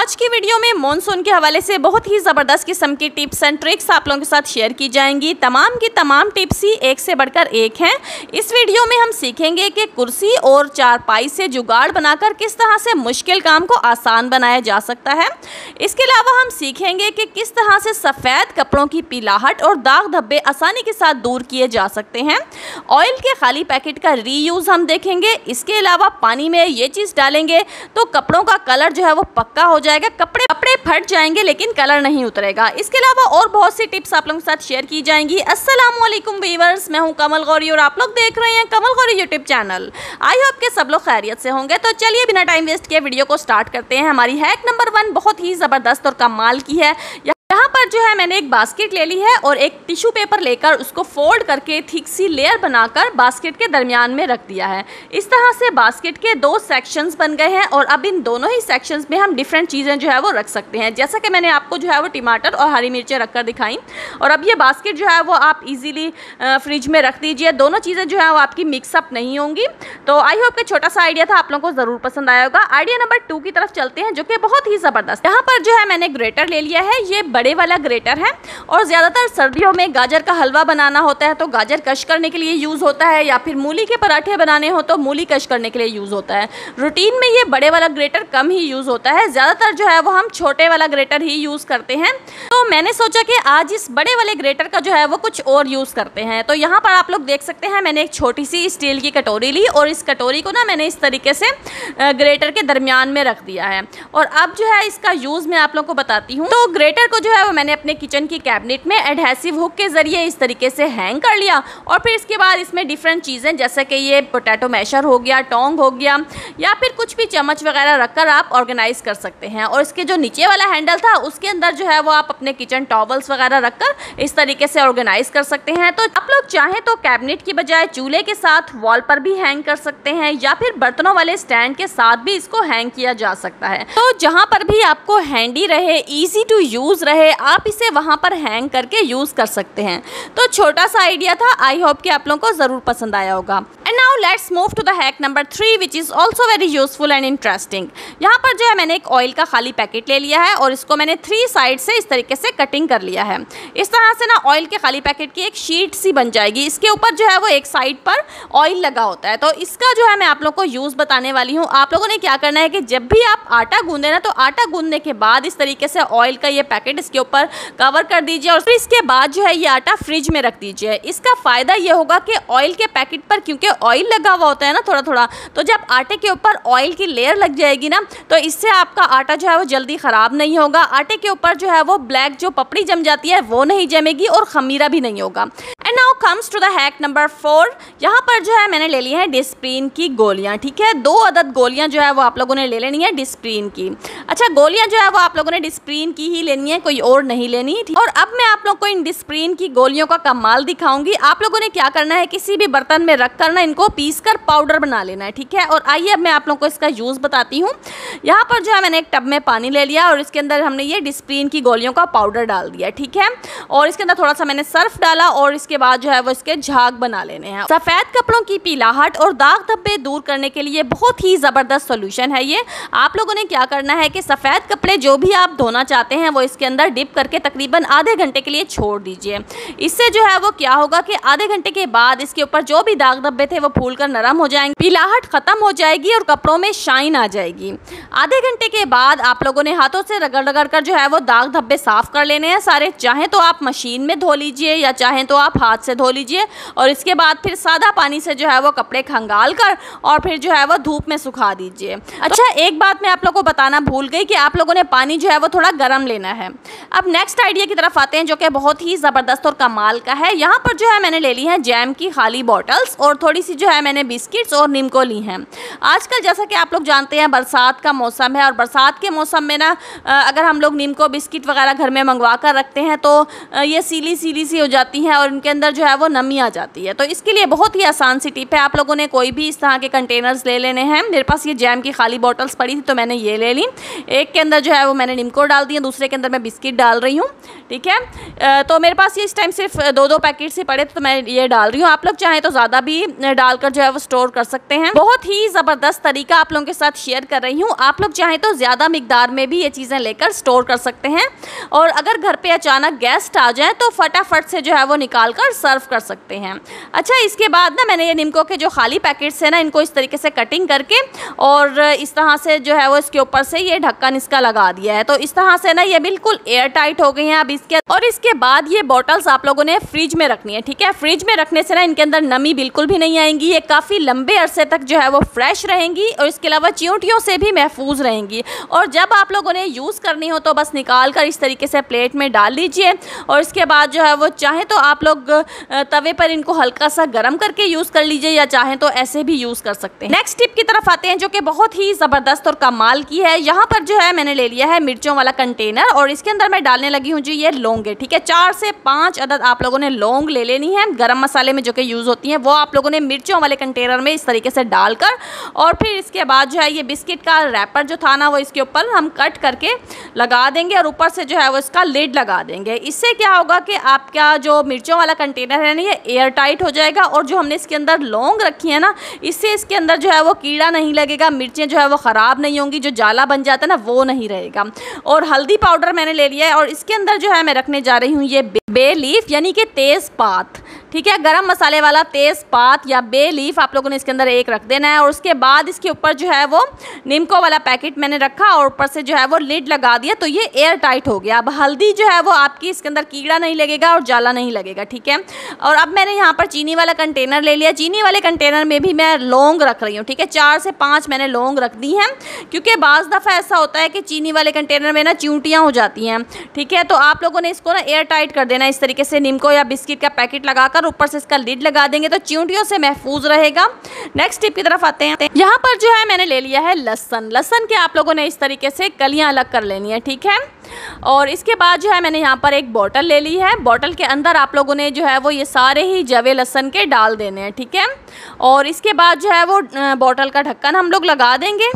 आज की वीडियो में मॉनसून के हवाले से बहुत ही ज़बरदस्त किस्म की टिप्स एंड ट्रिक्स आप लोगों के साथ शेयर की जाएंगी। तमाम की तमाम टिप्स ही एक से बढ़कर एक हैं। इस वीडियो में हम सीखेंगे कि कुर्सी और चारपाई से जुगाड़ बनाकर किस तरह से मुश्किल काम को आसान बनाया जा सकता है। इसके अलावा हम सीखेंगे कि किस तरह से सफ़ेद कपड़ों की पीलाहट और दाग धब्बे आसानी के साथ दूर किए जा सकते हैं। ऑयल के खाली पैकेट का रीयूज़ हम देखेंगे। इसके अलावा पानी में ये चीज़ डालेंगे तो कपड़ों का कलर जो है वो पक्का हो जाएगा, कपड़े फट जाएंगे लेकिन कलर नहीं उतरेगा। इसके अलावा और बहुत सी टिप्स आप लोगों के साथ शेयर की जाएंगी। अस्सलाम वालेकुम व्यूअर्स, मैं हूं कमल गौरी और आप लोग देख रहे हैं Kamal Gauri YouTube channel. I hope के सब लोग खैरियत से होंगे। तो चलिए बिना टाइम वेस्ट किए वीडियो को स्टार्ट करते हैं। हमारी हैक नंबर 1 बहुत ही ज़बरदस्त और कमाल की है। यहाँ पर जो है मैंने एक बास्केट ले ली है और एक टिश्यू पेपर लेकर उसको फोल्ड करके थिक सी लेयर बनाकर बास्केट के दरमियान में रख दिया है। इस तरह से बास्केट के 2 सेक्शंस बन गए हैं और अब इन दोनों ही सेक्शंस में हम डिफरेंट चीज़ें जो है वो रख सकते हैं। जैसा कि मैंने आपको जो है वो टमाटर और हरी मिर्चें रख कर दिखाई। और अब ये बास्केट जो है वो आप इजीली फ्रिज में रख दीजिए। दोनों चीज़ें जो है वो आपकी मिक्सअप नहीं होंगी। तो आई होप कि छोटा सा आइडिया था, आप लोगों को ज़रूर पसंद आया होगा। आइडिया नंबर 2 की तरफ चलते हैं जो कि बहुत ही ज़बरदस्त। यहाँ पर जो है मैंने ग्रेटर ले लिया है। ये बड़े वाला ग्रेटर है और ज़्यादातर सर्दियों में गाजर का हलवा बनाना होता है तो गाजर कश करने के लिए यूज़ होता है, या फिर मूली के पराठे बनाने हो तो मूली कश करने के लिए यूज़ होता है। रूटीन में ये बड़े वाला ग्रेटर कम ही यूज़ होता है, ज़्यादातर जो है वो हम छोटे वाला ग्रेटर ही यूज़ करते हैं। तो मैंने सोचा कि आज इस बड़े वाले ग्रेटर का जो है वो कुछ और यूज़ करते हैं। तो यहाँ पर आप लोग देख सकते हैं मैंने एक छोटी सी स्टील की कटोरी ली और इस कटोरी को ना मैंने इस तरीके से ग्रेटर के दरमियान में रख दिया है। और अब जो है इसका यूज़ मैं आप लोग को बताती हूँ। तो ग्रेटर को जो है वो मैंने अपने किचन की कैबिनेट में एडहेसिव हुक के ज़रिए इस तरीके से हैंग कर लिया। और फिर इसके बाद इसमें डिफरेंट चीज़ें जैसे कि ये पोटैटो मैशर हो गया, टोंग हो गया, या फिर कुछ भी चम्मच वगैरह रखकर आप ऑर्गेनाइज कर सकते हैं। और इसके जो नीचे वाला हैंडल था उसके अंदर जो है वो आप अपने किचन टॉवल्स वगैरह रखकर इस तरीके से ऑर्गेनाइज कर सकते हैं। तो आप लोग चाहें तो कैबिनेट की बजाय चूल्हे के साथ वॉल पर भी हैंग कर सकते हैं, या फिर बर्तनों वाले स्टैंड के साथ भी इसको हैंग किया जा सकता है। तो जहाँ पर भी आपको हैंडी रहे, ईजी टू यूज़ रहे, आप इसे वहाँ पर हैंग करके यूज़ कर सकते हैं। तो छोटा सा आइडिया था, आई होप कि आप लोगों को ज़रूर पसंद आया होगा। And now let's move to the hack number 3 which is also very useful and interesting. यहाँ पर जो है मैंने एक ऑयल का खाली पैकेट ले लिया है और इसको मैंने 3 साइड से इस तरीके से कटिंग कर लिया है। इस तरह से ना ऑयल के खाली पैकेट की एक शीट सी बन जाएगी। इसके ऊपर जो है वो एक साइड पर ऑयल लगा होता है। तो इसका जो है मैं आप लोग को यूज़ बताने वाली हूँ। आप लोगों ने क्या करना है कि जब भी आप आटा गूंदे ना, तो आटा गूंदने के बाद इस तरीके से ऑयल का ये पैकेट इसके ऊपर कवर कर दीजिए और फिर इसके बाद जो है ये आटा फ्रिज में रख दीजिए। इसका फ़ायदा ये होगा कि ऑयल के पैकेट पर क्योंकि ऑयल लगा हुआ होता है ना थोड़ा थोड़ा, तो जब आटे के ऊपर ऑयल की लेयर लग जाएगी ना, तो इससे आपका आटा जो है वो जल्दी ख़राब नहीं होगा। आटे के ऊपर जो है वो ब्लैक जो पपड़ी जम जाती है वो नहीं जमेगी और खमीरा भी नहीं होगा। And now comes to the hack number 4। यहाँ पर जो है मैंने ले ली है डिस्प्रीन की गोलियाँ। ठीक है, 2 अदद गोलियाँ जो है वो आप लोगों ने ले लेनी है डिस्प्रीन की। अच्छा, गोलियाँ जो है वो आप लोगों ने डिस्प्रीन की ही लेनी है, कोई और नहीं लेनी। और अब मैं आप लोग को इन डिस्प्रीन की गोलियों का कमाल दिखाऊंगी। आप लोगों ने क्या करना है, किसी भी बर्तन में रख कर ना इनको पीस कर पाउडर बना लेना है। ठीक है, और आइए अब मैं आप लोग को इसका यूज़ बताती हूँ। यहाँ पर जो है मैंने एक टब में पानी ले लिया और इसके अंदर हमने ये डिस्प्रीन की गोलियों का पाउडर डाल दिया। ठीक है, और इसके अंदर थोड़ा सा मैंने सर्फ डाला और इसके बाद जो है वो इसके झाग बना लेने हैं। सफ़ेद कपड़ों की पीलाहट और दाग धब्बे दूर करने के लिए बहुत ही ज़बरदस्त सोल्यूशन है ये। आप लोगों ने क्या करना है कि सफ़ेद कपड़े जो भी आप धोना चाहते हैं वो इसके अंदर डिप करके तकरीबन आधे घंटे के लिए छोड़ दीजिए। इससे जो है वो क्या होगा कि आधे घंटे के बाद इसके ऊपर जो भी दाग धब्बे थे वो फूलकर नरम हो जाएंगे, पीलाहट खत्म हो जाएगी और कपड़ों में शाइन आ जाएगी। आधे घंटे के बाद आप लोगों ने हाथों से रगड़ रगड़ कर जो है वो दाग धब्बे साफ कर लेने हैं सारे। चाहें तो आप मशीन में धो लीजिए या चाहें तो आप हाथ से धो लीजिए और इसके बाद फिर सादा पानी से जो है वो कपड़े खंगाल कर और फिर जो है वो धूप में सुखा दीजिए। अच्छा, एक बात मैं आप लोगों को बताना भूल गई कि आप लोगों ने पानी जो है वो थोड़ा गर्म लेना है। अब नेक्स्ट आइडिया की तरफ आते हैं जो कि बहुत ही ज़बरदस्त और कमाल का है। यहाँ पर जो है मैंने ले ली है जैम की खाली बॉटल्स और थोड़ी सी जो है मैंने बिस्किट्स और निम्को ली हैं। आजकल जैसा कि आप लोग जानते हैं बरसात का मौसम है और बरसात के मौसम में ना अगर हम लोग निम्को बिस्किट वगैरह घर में मंगवा कर रखते हैं तो ये सीली सीली सी हो जाती हैं और इनके अंदर जो है वो नमी आ जाती है। तो इसके लिए बहुत ही आसान सी टिप है, आप लोगों ने कोई भी इस तरह के कंटेनर्स ले लेने हैं। मेरे पास ये जैम की खाली बॉटल्स पड़ी थी तो मैंने ये ले ली। एक के अंदर जो है वो मैंने निम्को डाल दिया, दूसरे के अंदर मैं बिस्किट डाल रही हूँ, ठीक है। तो मेरे पास ये इस टाइम सिर्फ 2-2 पैकेट से पड़े तो मैं ये डाल रही हूँ। आप लोग चाहें तो ज़्यादा भी डालकर जो है वो स्टोर कर सकते हैं। बहुत ही ज़बरदस्त तरीका आप लोगों के साथ शेयर कर रही हूँ। आप लोग चाहें तो ज़्यादा मिकदार में भी ये चीज़ें लेकर स्टोर कर सकते हैं, और अगर घर पे अचानक गेस्ट आ जाए तो फटाफट से जो है वो निकाल कर सर्व कर सकते हैं। अच्छा, इसके बाद ना मैंने ये निम्को के जो खाली पैकेट्स हैं ना, इनको इस तरीके से कटिंग करके और इस तरह से जो है वो इसके ऊपर से ये ढक्कन इसका लगा दिया है। तो इस तरह से ना ये बिल्कुल एयर टाइट हो गई हैं अब इसके बाद ये बॉटल्स आप लोगों ने फ्रिज में रखनी है, ठीक है। फ्रिज में रखने से ना इनके अंदर नमी बिल्कुल भी नहीं आएंगी, ये काफ़ी लंबे अरसे तक जो है वो फ्रेश रहेंगी और इसके अलावा चींटियों से भी महफूज रहेंगी। और जब आप लोगों ने यूज़ करनी हो तो बस निकाल कर इस तरीके से प्लेट में डाल लीजिए, और इसके बाद जो है वो चाहे तो आप लोग तवे पर इनको हल्का सा गर्म करके यूज़ कर लीजिए, या चाहें तो ऐसे भी यूज़ कर सकते हैं। नेक्स्ट टिप की तरफ आते हैं जो कि बहुत ही ज़बरदस्त और कमाल की है। यहाँ पर जो है मैंने ले लिया है मिर्चों वाला कंटेनर, और इसके अंदर मैं डालने लगी हूँ जी ये लौंगे, ठीक है। 4 से 5 अदद आप लोगों ने लौंग ले लेनी है। गरम मसाले में जो कि यूज़ होती हैं वो आप लोगों ने मिर्चों वाले कंटेनर में इस तरीके से डालकर, और फिर इसके बाद जो है ये बिस्किट का रैपर जो था ना वो इसके ऊपर हम कट करके लगा देंगे, और ऊपर से जो है वो इसका लिड लगा देंगे। इससे क्या होगा कि आपका जो मिर्चों वाला कंटेनर है ना ये एयर टाइट हो जाएगा, और जो हमने इसके अंदर लौंग रखी है ना इससे इसके अंदर जो है वो कीड़ा नहीं लगेगा, मिर्चें जो है वो ख़राब नहीं होंगी, जो जाला बन जाता है ना वो नहीं रहेगा। और हल्दी पाउडर मैंने ले लिया है, और इसके अंदर जो है मैं रखने जा रही हूँ ये बे लीफ यानी कि तेज़पात, ठीक है। गरम मसाले वाला तेज़पात या बे लीफ आप लोगों ने इसके अंदर एक रख देना है, और उसके बाद इसके ऊपर जो है वो निम्को वाला पैकेट मैंने रखा और ऊपर से जो है वो लिड लगा दिया, तो ये एयर टाइट हो गया। अब हल्दी जो है वो आपकी इसके अंदर कीड़ा नहीं लगेगा और जाला नहीं लगेगा, ठीक है। और अब मैंने यहाँ पर चीनी वाला कंटेनर ले लिया। चीनी वाले कंटेनर में भी मैं लौंग रख रही हूँ, ठीक है। 4 से 5 मैंने लौंग रख दी हैं, क्योंकि बाज़ दफ़ा ऐसा होता है कि चीनी वाले कंटेनर में ना चींटियाँ हो जाती हैं, ठीक है। तो आप लोगों ने इसको ना एयर टाइट कर देना इस तरीके से, निम्को या बिस्किट का पैकेट लगाकर ऊपर से इसका लिड लगा देंगे तो चींटियों से महफूज रहेगा। नेक्स्ट टिप की तरफ आते हैं। यहाँ पर जो है मैंने ले लिया है लहसुन। लहसुन के आप लोगों ने इस तरीके से कलियाँ अलग कर लेनी है, ठीक है। और इसके बाद जो है मैंने यहाँ पर एक बोतल ले ली है। बोतल के अंदर आप लोगों ने जो है वो ये सारे ही जवे लहसुन के डाल देने हैं, ठीक है। और इसके बाद जो है वो बोतल का ढक्कन हम लोग लगा देंगे,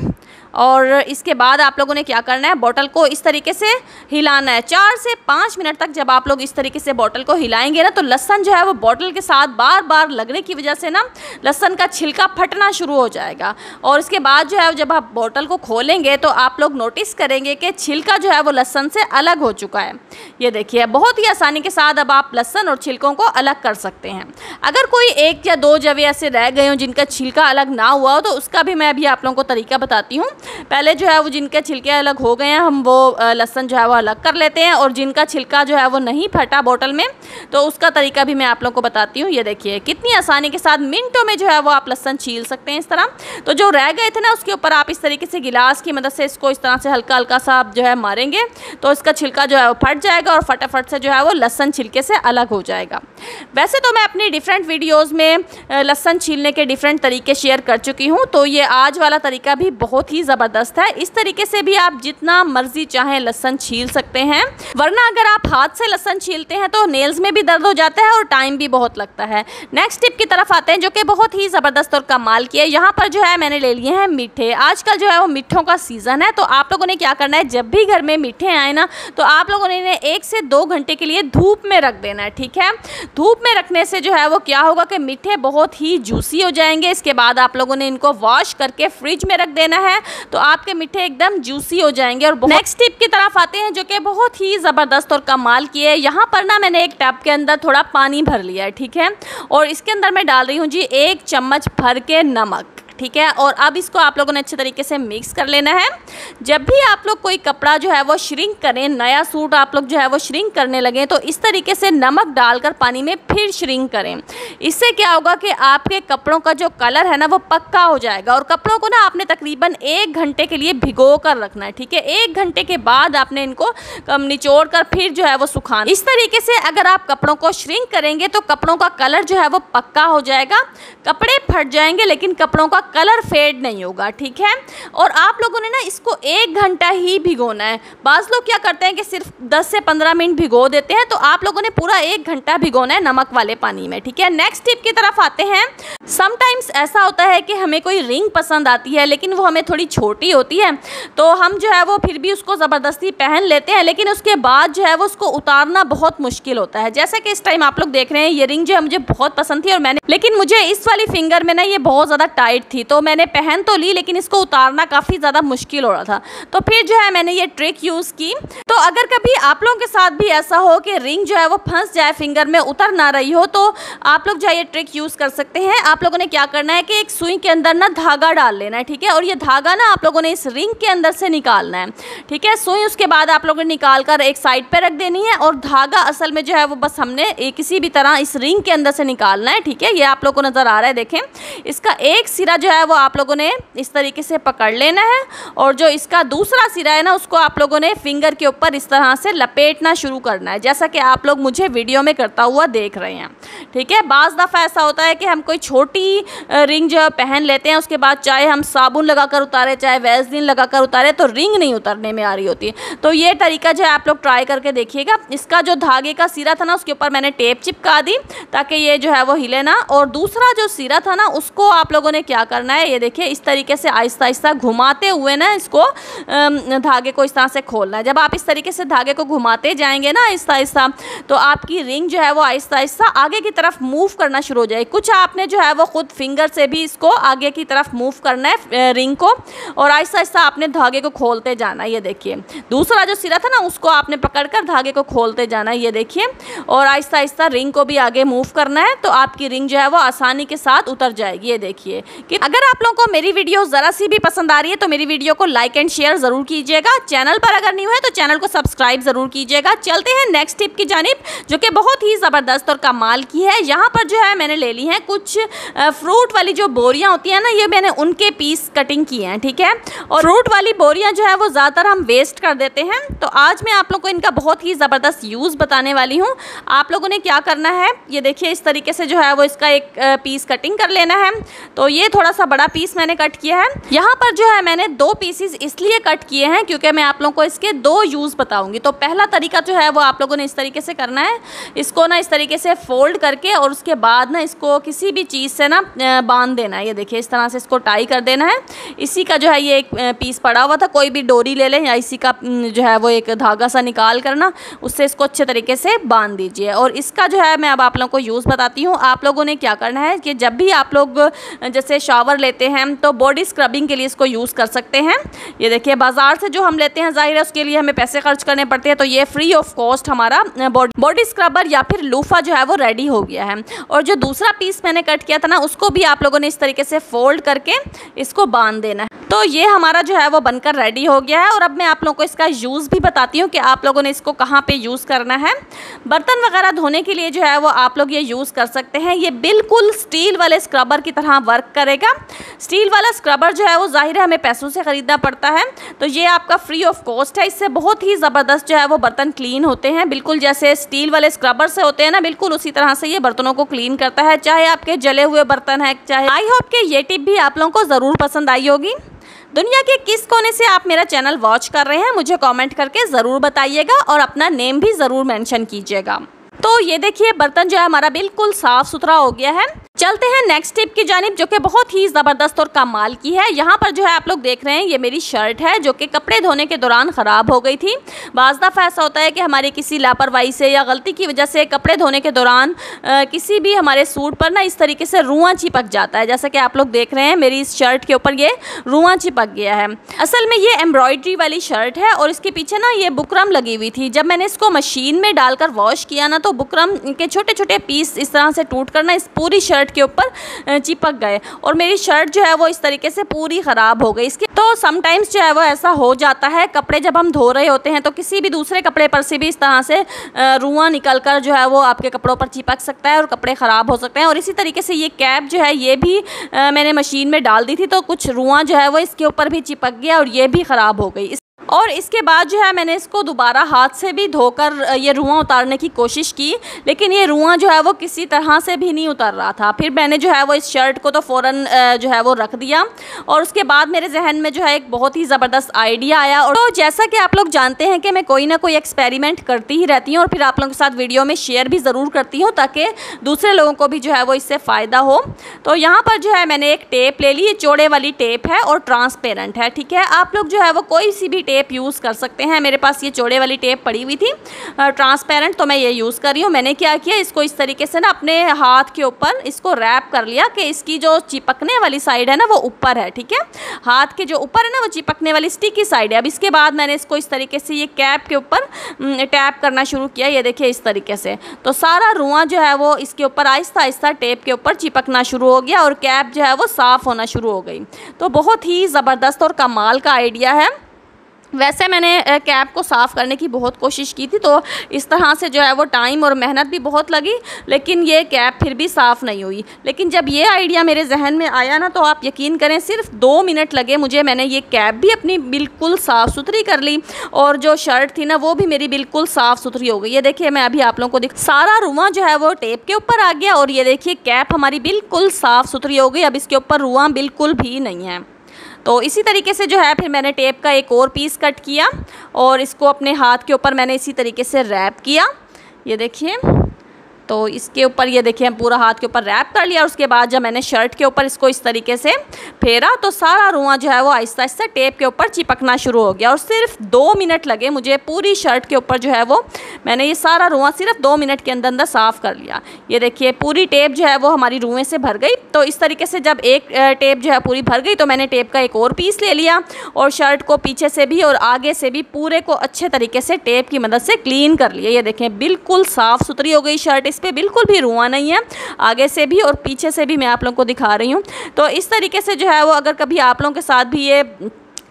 और इसके बाद आप लोगों ने क्या करना है, बोतल को इस तरीके से हिलाना है 4 से 5 मिनट तक। जब आप लोग इस तरीके से बोतल को हिलाएंगे ना तो लहसुन जो है वो बोतल के साथ बार बार लगने की वजह से ना लहसुन का छिलका फटना शुरू हो जाएगा। और इसके बाद जो है जब आप बोतल को खोलेंगे तो आप लोग नोटिस करेंगे कि छिलका जो है वो लहसुन से अलग हो चुका है। ये देखिए, बहुत ही आसानी के साथ अब आप लहसुन और छिलकों को अलग कर सकते हैं। अगर कोई 1 या 2 जवे ऐसे रह गए हों जिनका छिलका अलग ना हुआ हो तो उसका भी मैं अभी आप लोगों को तरीका बताती हूँ। पहले जो है वो जिनके छिलके अलग हो गए हैं हम वो लहसुन जो है वो अलग कर लेते हैं, और जिनका छिलका जो है वो नहीं फटा बोतल में तो उसका तरीका भी मैं आप लोगों को बताती हूँ। ये देखिए कितनी आसानी के साथ मिनटों में जो है वो आप लहसुन छील सकते हैं इस तरह। तो जो रह गए थे ना उसके ऊपर आप इस तरीके से गिलास की मदद से इसको इस तरह से हल्का हल्का सा आप जो है मारेंगे तो इसका छिलका जो है वो फट जाएगा और फटाफट से जो है वो लहसुन छिलके से अलग हो जाएगा। वैसे तो मैं अपनी डिफरेंट वीडियोज़ में लहसुन छीलने के डिफरेंट तरीके शेयर कर चुकी हूँ, तो ये आज वाला तरीका भी बहुत ही ज़बरदस्त है। इस तरीके से भी आप जितना मर्जी चाहें लहसुन छील सकते हैं, वरना अगर आप हाथ से लहसुन छीलते हैं तो नेल्स में भी दर्द हो जाता है और टाइम भी बहुत लगता है। नेक्स्ट टिप की तरफ आते हैं जो कि बहुत ही ज़बरदस्त और कमाल की है। यहाँ पर जो है मैंने ले लिए हैं मीठे। आजकल जो है वो मिठों का सीज़न है, तो आप लोगों ने क्या करना है, जब भी घर में मीठे आए ना तो आप लोगों ने इन्हें 1 से 2 घंटे के लिए धूप में रख देना है, ठीक है। धूप में रखने से जो है वो क्या होगा कि मीठे बहुत ही जूसी हो जाएंगे। इसके बाद आप लोगों ने इनको वॉश करके फ्रिज में रख देना है तो आपके मीठे एकदम जूसी हो जाएंगे। और नेक्स्ट टिप की तरफ आते हैं जो कि बहुत ही ज़बरदस्त और कमाल की है। यहाँ पर ना मैंने एक टब के अंदर थोड़ा पानी भर लिया है, ठीक है, और इसके अंदर मैं डाल रही हूँ जी 1 चम्मच भर के नमक, ठीक है। और अब इसको आप लोगों ने अच्छे तरीके से मिक्स कर लेना है। जब भी आप लोग कोई कपड़ा जो है वो श्रिंक करें, नया सूट आप लोग जो है वो श्रिंक करने लगें तो इस तरीके से नमक डालकर पानी में फिर श्रिंक करें। इससे क्या होगा कि आपके कपड़ों का जो कलर है ना वो पक्का हो जाएगा। और कपड़ों को ना आपने तकरीबन 1 घंटे के लिए भिगो कर रखना है, ठीक है। 1 घंटे के बाद आपने इनको निचोड़ कर फिर जो है वो सुखाना। इस तरीके से अगर आप कपड़ों को श्रिंक करेंगे तो कपड़ों का कलर जो है वो पक्का हो जाएगा। कपड़े फट जाएंगे लेकिन कपड़ों का कलर फेड नहीं होगा, ठीक है। और आप लोगों ने ना इसको 1 घंटा ही भिगोना है। बाज़ लोग क्या करते हैं कि सिर्फ 10 से 15 मिनट भिगो देते हैं, तो आप लोगों ने पूरा 1 घंटा भिगोना है नमक वाले पानी में, ठीक है। नेक्स्ट टिप की तरफ आते हैं। समटाइम्स ऐसा होता है कि हमें कोई रिंग पसंद आती है लेकिन वो हमें थोड़ी छोटी होती है, तो हम जो है वो फिर भी उसको ज़बरदस्ती पहन लेते हैं, लेकिन उसके बाद जो है वो उसको उतारना बहुत मुश्किल होता है। जैसे कि इस टाइम आप लोग देख रहे हैं, ये रिंग जो है मुझे बहुत पसंद थी, और लेकिन मुझे इस वाली फिंगर में ना ये बहुत ज़्यादा टाइट थी, तो मैंने पहन तो ली लेकिन इसको उतारना काफ़ी ज़्यादा मुश्किल हो रहा था। तो फिर जो है मैंने ये ट्रिक यूज़ की। तो अगर कभी आप लोगों के साथ भी ऐसा हो कि रिंग जो है वो फंस जाए, फिंगर में उतर ना रही हो, तो आप लोग जो है ये ट्रिक यूज़ कर सकते हैं। आप लोगों ने क्या करना है कि एक सुई के अंदर ना धागा डाल लेना है, ठीक है। और ये धागा ना आप लोगों ने इस रिंग के अंदर से निकालना है, ठीक है। सुई उसके बाद आप लोगों ने निकाल कर एक साइड पे रख देनी है, और धागा असल में जो है वो बस हमने किसी भी तरह इस रिंग के अंदर से निकालना है, ठीक है। ये आप लोगों को नज़र आ रहा है, देखें। इसका एक सिरा जो है वो आप लोगों ने इस तरीके से पकड़ लेना है, और जो इसका दूसरा सिरा है ना उसको आप लोगों ने फिंगर के ऊपर इस तरह से लपेटना शुरू करना है, जैसा कि आप लोग मुझे वीडियो में करता हुआ देख रहे हैं, ठीक है। बाज़ दफ़ा ऐसा होता है कि हम कोई छोटी रिंग जो पहन लेते हैं, उसके बाद चाहे हम साबुन लगाकर उतारे, चाहे वैसलीन लगाकर उतारे, तो रिंग नहीं उतरने में आ रही होती है। तो ये तरीका जो है आप लोग ट्राई करके देखिएगा। इसका जो धागे का सिरा था ना उसके ऊपर मैंने टेप चिपका दी ताकि ये जो है वो हिले ना, और दूसरा जो सिरा था ना उसको आप लोगों ने क्या करना है, ये देखिए इस तरीके से आहिस्ता आहिस्ता घुमाते हुए ना इसको धागे को इस तरह से खोलना है। जब आप इस तरीके से धागे को घुमाते जाएंगे ना आहिस्ता आहिस्ता, तो आपकी रिंग जो है वो आहिस्ता आहिस्ता आगे की तरफ मूव करना शुरू हो जाएगी। कुछ आपने जो है वो खुद फिंगर से भी इसको आगे की तरफ मूव करना है रिंग को, और आहिस्ता आहिस्ता आपने धागे को खोलते जाना है। ये देखिए दूसरा जो सिरा था ना उसको आपने पकड़कर धागे को खोलते जाना है, ये देखिए, और आहिस्ता आहिस्ता रिंग को भी आगे मूव करना है, तो आपकी रिंग जो है वो आसानी के साथ उतर जाएगी। ये देखिए कि अगर आप लोगों को मेरी वीडियो ज़रा सी भी पसंद आ रही है तो मेरी वीडियो को लाइक एंड शेयर ज़रूर कीजिएगा। चैनल पर अगर न्यू है तो चैनल को सब्सक्राइब ज़रूर कीजिएगा। चलते हैं नेक्स्ट टिप की जानिब, जो कि बहुत ही ज़बरदस्त और कमाल की है। यहाँ पर जो है मैंने ले ली है कुछ फ्रूट वाली जो बोरियाँ होती हैं ना, ये मैंने उनके पीस कटिंग किए हैं, ठीक है। और फ्रूट वाली बोरियाँ जो है वो ज़्यादातर हम वेस्ट कर देते हैं, तो आज मैं आप लोग को इनका बहुत ही ज़बरदस्त यूज़ बताने वाली हूँ। आप लोगों ने क्या करना है, ये देखिए इस तरीके से जो है वो इसका एक पीस कटिंग कर लेना है। तो ये थोड़ा सा बड़ा पीस मैंने कट किया है। यहाँ पर जो है मैंने 2 पीसेस इसलिए कट किए हैं क्योंकि मैं आप लोगों को इसके 2 यूज़ बताऊँगी। तो पहला तरीका जो है वो आप लोगों ने इस तरीके से करना है, इसको ना इस तरीके से फोल्ड करके और उसके बाद ना इसको किसी भी चीज़ से ना बांध देना है। ये देखिए इस तरह से इसको टाई कर देना है। इसी का जो है ये एक पीस पड़ा हुआ था, कोई भी डोरी ले लें या इसी का जो है वो एक धागा सा निकाल कर ना उससे इसको अच्छे तरीके से बांध दीजिए। और इसका जो है मैं अब आप लोगों को यूज़ बताती हूँ। आप लोगों ने क्या करना है कि जब भी आप लोग जैसे शावर लेते हैं तो बॉडी स्क्रबिंग के लिए इसको यूज़ कर सकते हैं। ये देखिए बाज़ार से जो हम लेते हैं ज़ाहिर है उसके लिए हमें पैसे खर्च करने पड़ते हैं, तो ये फ्री ऑफ कॉस्ट हमारा बॉडी स्क्रबर या फिर लूफा जो है वो रेडी हो गया है। और जो दूसरा पीस मैंने कट किया था ना उसको भी आप लोगों ने इस तरीके से फोल्ड करके इसको बांध देना है। तो ये हमारा जो है वो बनकर रेडी हो गया है। और अब मैं आप लोगों को इसका यूज़ भी बताती हूँ कि आप लोगों ने इसको कहाँ पे यूज़ करना है। बर्तन वगैरह धोने के लिए जो है वो आप लोग ये यूज़ कर सकते हैं। ये बिल्कुल स्टील वाले स्क्रबर की तरह वर्क करेगा। स्टील वाला स्क्रबर जो है वो ज़ाहिर है हमें पैसों से ख़रीदना पड़ता है, तो ये आपका फ्री ऑफ कॉस्ट है। इससे बहुत ही ज़बरदस्त जो है वो बर्तन क्लीन होते हैं, बिल्कुल जैसे स्टील वाले स्क्रबर से होते हैं ना, बिल्कुल उसी तरह से ये बर्तनों को क्लीन करता है, चाहे आपके जले हुए बर्तन है चाहे। आई होप कि ये टिप भी आप लोगों को ज़रूर पसंद आई होगी। दुनिया के किस कोने से आप मेरा चैनल वॉच कर रहे हैं मुझे कमेंट करके ज़रूर बताइएगा और अपना नेम भी ज़रूर मेंशन कीजिएगा। तो ये देखिए बर्तन जो है हमारा बिल्कुल साफ़ सुथरा हो गया है। चलते हैं नेक्स्ट टिप की जानिब, जो कि बहुत ही ज़बरदस्त और कमाल की है। यहाँ पर जो है आप लोग देख रहे हैं ये मेरी शर्ट है जो कि कपड़े धोने के दौरान ख़राब हो गई थी। बाज़ दफ़ा ऐसा होता है कि हमारी किसी लापरवाही से या गलती की वजह से कपड़े धोने के दौरान किसी भी हमारे सूट पर ना इस तरीके से रुआं चिपक जाता है। जैसा कि आप लोग देख रहे हैं मेरी इस शर्ट के ऊपर ये रुआं चिपक गया है। असल में ये एम्ब्रॉयडरी वाली शर्ट है और इसके पीछे ना ये बुकरम लगी हुई थी। जब मैंने इसको मशीन में डालकर वॉश किया ना तो बुकरम के छोटे छोटे पीस इस तरह से टूट कर ना इस पूरी शर्ट के ऊपर चिपक गए और मेरी शर्ट जो है वो इस तरीके से पूरी ख़राब हो गई। इसके तो समटाइम्स जो है वो ऐसा हो जाता है, कपड़े जब हम धो रहे होते हैं तो किसी भी दूसरे कपड़े पर से भी इस तरह से रुआं निकल कर जो है वो आपके कपड़ों पर चिपक सकता है और कपड़े ख़राब हो सकते हैं। और इसी तरीके से ये कैप जो है ये भी मैंने मशीन में डाल दी थी तो कुछ रुआं जो है वो इसके ऊपर भी चिपक गया और ये भी ख़राब हो गई। और इसके बाद जो है मैंने इसको दोबारा हाथ से भी धोकर ये रुआं उतारने की कोशिश की, लेकिन ये रुआं जो है वो किसी तरह से भी नहीं उतर रहा था। फिर मैंने जो है वो इस शर्ट को तो फ़ौरन जो है वो रख दिया, और उसके बाद मेरे जहन में जो है एक बहुत ही ज़बरदस्त आइडिया आया। और तो जैसा कि आप लोग जानते हैं कि मैं कोई ना कोई एक्सपेरिमेंट करती ही रहती हूँ और फिर आप लोगों के साथ वीडियो में शेयर भी ज़रूर करती हूँ ताकि दूसरे लोगों को भी जो है वो इससे फ़ायदा हो। तो यहाँ पर जो है मैंने एक टेप ले ली, ये चौड़े वाली टेप है और ट्रांसपेरेंट है, ठीक है। आप लोग जो है वो कोई सी भी टेप यूज़ कर सकते हैं। मेरे पास ये चौड़े वाली टेप पड़ी हुई थी ट्रांसपेरेंट, तो मैं ये यूज़ कर रही हूँ। मैंने क्या किया, इसको इस तरीके से ना अपने हाथ के ऊपर इसको रैप कर लिया कि इसकी जो चिपकने वाली साइड है ना वो ऊपर है, ठीक है। हाथ के जो ऊपर है ना वो चिपकने वाली स्टिकी साइड है। अब इसके बाद मैंने इसको इस तरीके से ये कैप के ऊपर टैप करना शुरू किया, ये देखिए इस तरीके से। तो सारा रुआं जो है वो इसके ऊपर आहिस्ता आहिस्ता टेप के ऊपर चिपकना शुरू हो गया और कैप जो है वो साफ़ होना शुरू हो गई। तो बहुत ही ज़बरदस्त और कमाल का आइडिया है। वैसे मैंने कैप को साफ़ करने की बहुत कोशिश की थी, तो इस तरह से जो है वो टाइम और मेहनत भी बहुत लगी, लेकिन ये कैप फिर भी साफ़ नहीं हुई। लेकिन जब ये आइडिया मेरे जहन में आया ना, तो आप यकीन करें सिर्फ 2 मिनट लगे मुझे। मैंने ये कैप भी अपनी बिल्कुल साफ़ सुथरी कर ली और जो शर्ट थी ना वो भी मेरी बिल्कुल साफ़ सुथरी हो गई। ये देखिए मैं अभी आप लोगों को सारा रुआं जो है वो टेप के ऊपर आ गया और ये देखिए कैप हमारी बिल्कुल साफ़ सुथरी हो गई। अब इसके ऊपर रुआं बिल्कुल भी नहीं है। तो इसी तरीके से जो है फिर मैंने टेप का एक और पीस कट किया और इसको अपने हाथ के ऊपर मैंने इसी तरीके से रैप किया, ये देखिए। तो इसके ऊपर ये देखिए पूरा हाथ के ऊपर रैप कर लिया। और उसके बाद जब मैंने शर्ट के ऊपर इसको इस तरीके से फेरा तो सारा रुआं जो है वो आहिस्ता आहिस्ता टेप के ऊपर चिपकना शुरू हो गया। और सिर्फ 2 मिनट लगे मुझे पूरी शर्ट के ऊपर जो है वो मैंने ये सारा रुआं सिर्फ 2 मिनट के अंदर साफ़ कर लिया। ये देखिए पूरी टेप जो है वो हमारी रुएं से भर गई। तो इस तरीके से जब एक टेप जो है पूरी भर गई तो मैंने टेप का एक और पीस ले लिया और शर्ट को पीछे से भी और आगे से भी पूरे को अच्छे तरीके से टेप की मदद से क्लीन कर लिया। ये देखें बिल्कुल साफ़ सुथरी हो गई शर्ट, इस पर बिल्कुल भी रुआं नहीं है, आगे से भी और पीछे से भी मैं आप लोगों को दिखा रही हूँ। तो इस तरीके से जो है वो अगर कभी आप लोगों के साथ भी ये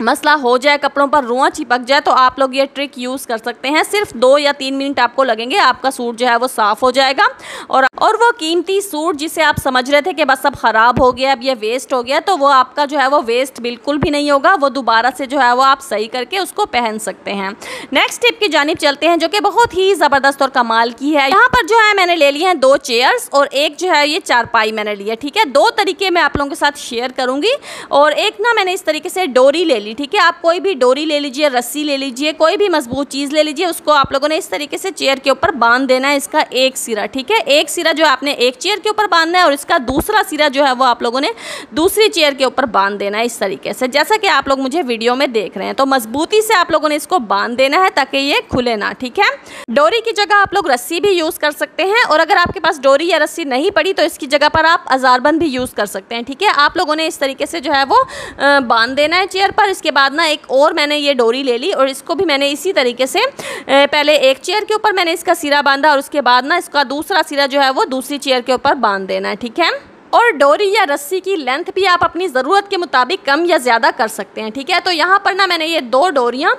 मसला हो जाए, कपड़ों पर रुआं चिपक जाए, तो आप लोग ये ट्रिक यूज़ कर सकते हैं। सिर्फ 2 या 3 मिनट आपको लगेंगे, आपका सूट जो है वो साफ़ हो जाएगा। और वो कीमती सूट जिसे आप समझ रहे थे कि बस अब ख़राब हो गया, अब ये वेस्ट हो गया, तो वो आपका जो है वो वेस्ट बिल्कुल भी नहीं होगा। वो दोबारा से जो है वो आप सही करके उसको पहन सकते हैं। नेक्स्ट टिप की जानिब चलते हैं जो कि बहुत ही ज़बरदस्त और कमाल की है। यहाँ पर जो है मैंने ले लिए हैं 2 चेयर्स और एक जो है ये चारपाई मैंने लिया, ठीक है। 2 तरीके मैं आप लोगों के साथ शेयर करूँगी। और एक ना मैंने इस तरीके से डोरी ले ली, ठीक है। आप कोई भी डोरी ले लीजिए, रस्सी ले लीजिए, कोई भी मजबूत चीज़ ले लीजिए, उसको आप लोगों ने इस तरीके से चेयर के ऊपर बांध देना है। इसका एक सिरा, ठीक है, एक सिरा जो आपने एक चेयर के ऊपर बांधना है और इसका दूसरा सिरा जो है वो आप लोगों ने दूसरी चेयर के ऊपर बांध देना है इस तरीके से, जैसा कि आप लोग मुझे वीडियो में देख रहे हैं। तो मजबूती से आप लोगों ने इसको बांध देना है ताकि ये खुले ना, ठीक है। डोरी की जगह आप लोग रस्सी भी यूज़ कर सकते हैं और अगर आपके पास डोरी या रस्सी नहीं पड़ी तो इसकी जगह पर आप अजारबंद भी यूज़ कर सकते हैं, ठीक है। आप लोगों ने इस तरीके से जो है वो बांध देना है चेयर पर। इसके बाद ना एक और मैंने ये डोरी ले ली और इसको भी मैंने इसी तरीके से पहले एक चेयर के ऊपर मैंने इसका सिरा बांधा और उसके बाद ना इसका दूसरा सिरा जो है वो दूसरी चेयर के ऊपर बांध देना है, ठीक है। और डोरी या रस्सी की लेंथ भी आप अपनी ज़रूरत के मुताबिक कम या ज़्यादा कर सकते हैं, ठीक है। तो यहाँ पर ना मैंने ये 2 डोरियाँ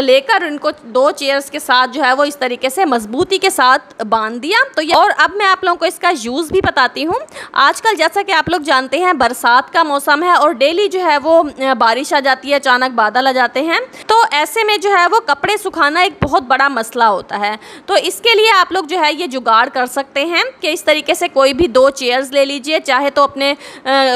लेकर इनको 2 चेयर्स के साथ जो है वो इस तरीके से मजबूती के साथ बांध दिया। तो ये और अब मैं आप लोगों को इसका यूज़ भी बताती हूँ। आजकल जैसा कि आप लोग जानते हैं बरसात का मौसम है और डेली जो है वो बारिश आ जाती है, अचानक बादल आ जाते हैं। तो ऐसे में जो है वो कपड़े सुखाना एक बहुत बड़ा मसला होता है। तो इसके लिए आप लोग जो है ये जुगाड़ कर सकते हैं कि इस तरीके से कोई भी 2 चेयर्स ले लीजिए, चाहे तो अपने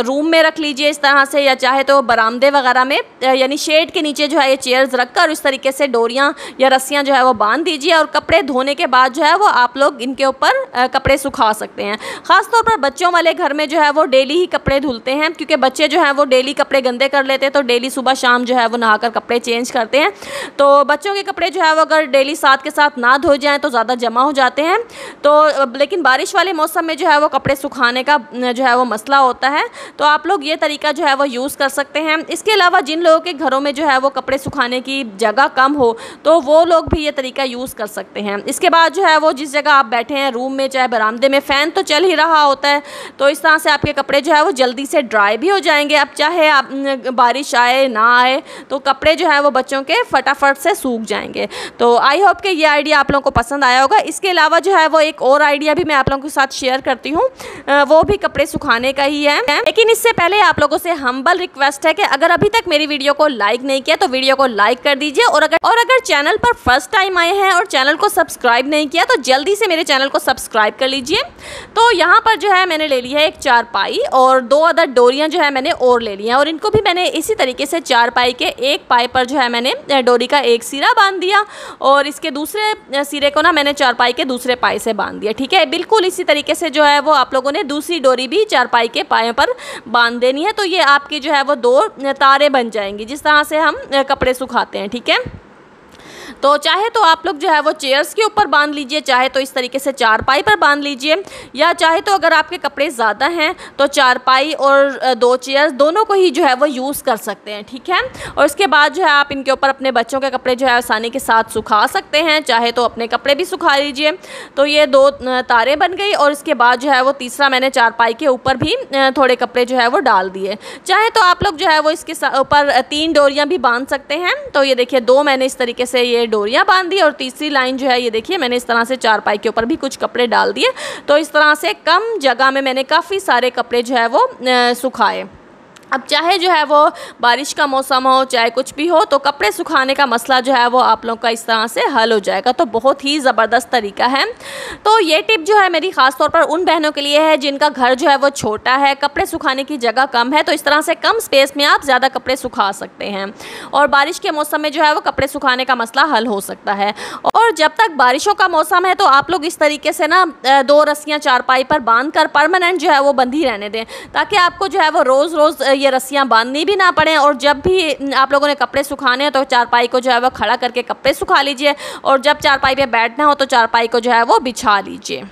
रूम में रख लीजिए इस तरह से, या चाहे तो बरामदे वगैरह में यानी शेड के नीचे जो है ये चेयर्स रखकर इस तरीके से डोरियां या रस्सियां जो है वो बांध दीजिए और कपड़े धोने के बाद जो है वो आप लोग इनके ऊपर कपड़े सुखा सकते हैं। ख़ासतौर पर बच्चों वाले घर में जो है वो डेली ही कपड़े धुलते हैं, क्योंकि बच्चे जो हैं वो डेली कपड़े गंदे कर लेते हैं, तो डेली सुबह शाम जो है वो नहाकर कपड़े चेंज करते हैं। तो बच्चों के कपड़े जो है वो अगर डेली साथ के साथ ना धोए जाएँ तो ज़्यादा जमा हो जाते हैं। तो लेकिन बारिश वाले मौसम में जो है वो कपड़े सुखाने का जो है वो मसला होता है, तो आप लोग ये तरीका जो है वो यूज़ कर सकते हैं। इसके अलावा जिन लोगों के घरों में जो है वो कपड़े सुखाने की जगह कम हो तो वो लोग भी ये तरीका यूज़ कर सकते हैं। इसके बाद जो है वो जिस जगह आप बैठे हैं, रूम में चाहे बरामदे में, फ़ैन तो चल ही रहा होता है, तो इस तरह से आपके कपड़े जो है वो जल्दी से ड्राई भी हो जाएंगे। अब चाहे आप बारिश आए ना आए तो कपड़े जो है वो बच्चों के फटाफट से सूख जाएंगे। तो आई होप कि ये आइडिया आप लोगों को पसंद आया होगा। इसके अलावा जो है वो एक और आइडिया भी मैं आप लोगों के साथ शेयर करती हूँ, वो भी कपड़े सुखाने का ही है। लेकिन इससे पहले आप लोगों से हम्बल रिक्वेस्ट है कि अगर अभी तक मेरी वीडियो को लाइक नहीं किया तो वीडियो को लाइक कर दीजिए, और अगर चैनल पर फर्स्ट टाइम आए हैं और चैनल को सब्सक्राइब नहीं किया तो जल्दी से मेरे चैनल को सब्सक्राइब कर लीजिए। तो यहाँ पर जो है मैंने ले लिया है एक चारपाई और 2 अदर डोरियाँ जो है मैंने और ले ली हैं, और इनको भी मैंने इसी तरीके से चारपाई के एक पाई पर जो है मैंने डोरी का एक सिरा बांध दिया और इसके दूसरे सिरे को ना मैंने चारपाई के दूसरे पाई से बांध दिया। ठीक है, बिल्कुल इसी तरीके से जो है वो आप लोगों ने दूसरी डोरी भी चारपाई के पायों पर बांध देनी है। तो ये आपकी जो है वो 2 तारे बन जाएंगी जिस तरह से हम कपड़े सुखाते हैं। ठीक है, तो चाहे तो आप लोग जो है वो चेयर्स के ऊपर बांध लीजिए, चाहे तो इस तरीके से चारपाई पर बांध लीजिए, या चाहे तो अगर आपके कपड़े ज़्यादा हैं तो चारपाई और 2 चेयर्स दोनों को ही जो है वो यूज़ कर सकते हैं। ठीक है, और इसके बाद जो है आप इनके ऊपर अपने बच्चों के कपड़े जो है आसानी के साथ सुखा सकते हैं, चाहे तो अपने कपड़े भी सुखा लीजिए। तो ये 2 तारे बन गई, और इसके बाद जो है वो तीसरा मैंने चारपाई के ऊपर भी थोड़े कपड़े जो है वो डाल दिए। चाहे तो आप लोग जो है वो इसके ऊपर 3 डोरियाँ भी बांध सकते हैं। तो ये देखिए 2 मैंने इस तरीके से ये डोरियां बांध दी, और तीसरी लाइन जो है ये देखिए मैंने इस तरह से चारपाई के ऊपर भी कुछ कपड़े डाल दिए। तो इस तरह से कम जगह में मैंने काफ़ी सारे कपड़े जो है वो सुखाए। अब चाहे जो है वो बारिश का मौसम हो चाहे कुछ भी हो, तो कपड़े सुखाने का मसला जो है वो आप लोगों का इस तरह से हल हो जाएगा। तो बहुत ही ज़बरदस्त तरीका है। तो ये टिप जो है मेरी ख़ास तौर पर उन बहनों के लिए है जिनका घर जो है वो छोटा है, कपड़े सुखाने की जगह कम है। तो इस तरह से कम स्पेस में आप ज़्यादा कपड़े सुखा सकते हैं, और बारिश के मौसम में जो है वो कपड़े सुखाने का मसला हल हो सकता है। और जब तक बारिशों का मौसम है तो आप लोग इस तरीके से ना 2 रस्सियाँ चारपाई पर बांध कर परमानेंट जो है वो बंधी रहने दें, ताकि आपको जो है वो रोज़ रोज़ ये रस्सियाँ बांधनी भी ना पड़े। और जब भी आप लोगों ने कपड़े सुखाने हैं तो चारपाई को जो है वो खड़ा करके कपड़े सुखा लीजिए, और जब चारपाई पे बैठना हो तो चारपाई को जो है वो बिछा लीजिए।